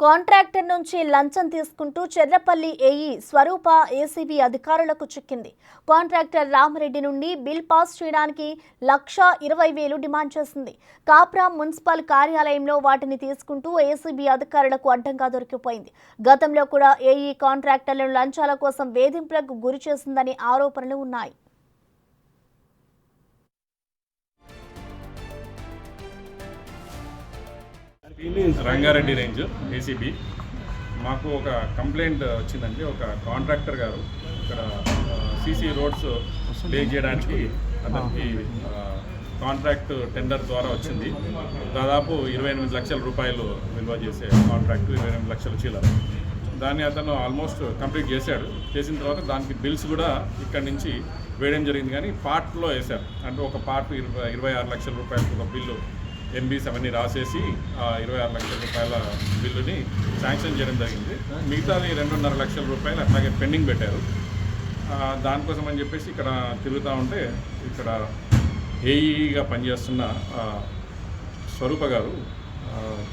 Contractor నుంచి లంచం తీసుకుంటూ చెర్లపల్లి ఏఈ స్వరూప ఏసీబీ అధికారులకు చిక్కింది. కాంట్రాక్టర్ రామరెడ్డి నుండి బిల్ పాస్ చేయడానికి 1,20,000 డిమాండ్ చేసింది. కాప్రా మున్సిపల్ కార్యాలయంలో వాటిని తీసుకుంటూ ఏసీబీ అధికారులకు అడ్డంగా దొరికిపోయింది. గతంలో కూడా ఏఈ కాంట్రాక్టర్లను లంచాల కోసం వేధింపులకు గురి చేసిందని ఆరోపణలు ఉన్నాయి. రంగారెడ్డి రేంజ్ ఏసీబీ మాకు ఒక కంప్లైంట్ వచ్చిందండి. ఒక కాంట్రాక్టర్ గారు ఇక్కడ సీసీ రోడ్స్ లే చేయడానికి అతనికి కాంట్రాక్ట్ టెండర్ ద్వారా వచ్చింది. దాదాపు 28 లక్షల రూపాయలు విలువ చేసే కాంట్రాక్ట్, 28 లక్షల చిల్లర. దాన్ని అతను ఆల్మోస్ట్ కంప్లీట్ చేశాడు. చేసిన తర్వాత దానికి బిల్స్ కూడా ఇక్కడి నుంచి వేయడం జరిగింది. కానీ పార్ట్లో వేశారు. అంటే ఒక పార్ట్ 26 లక్షల రూపాయలకు ఒక బిల్లు ఎంబీస్ అవన్నీ రాసేసి 26 లక్షల రూపాయల బిల్లుని శాంక్షన్ చేయడం జరిగింది. మిగతాది 2.5 లక్షల రూపాయలు అట్లాగే పెండింగ్ పెట్టారు. దానికోసం అని చెప్పేసి ఇక్కడ తిరుగుతూ ఉంటే ఇక్కడ ఏఈగా పనిచేస్తున్న స్వరూప గారు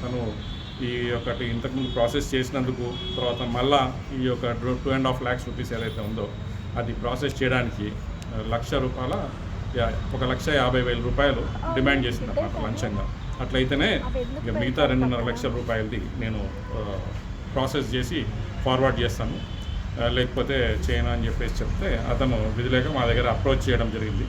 తను ఈ ఒకటి ఇంతకుముందు ప్రాసెస్ చేసినందుకు తర్వాత మళ్ళా ఈ యొక్క 2.5 lakhs రూపీస్ ఏదైతే ఉందో అది ప్రాసెస్ చేయడానికి ₹1,00,000 1,50,000 రూపాయలు డిమాండ్ చేసిందన్నమాట లంచంగా. అట్లయితేనే ఇక మిగతా 2.5 లక్షల రూపాయలది నేను ప్రాసెస్ చేసి ఫార్వర్డ్ చేస్తాను, లేకపోతే చేయను అని చెప్పేసి చెప్తే అతను విధిలేక మా దగ్గర అప్రోచ్ చేయడం జరిగింది.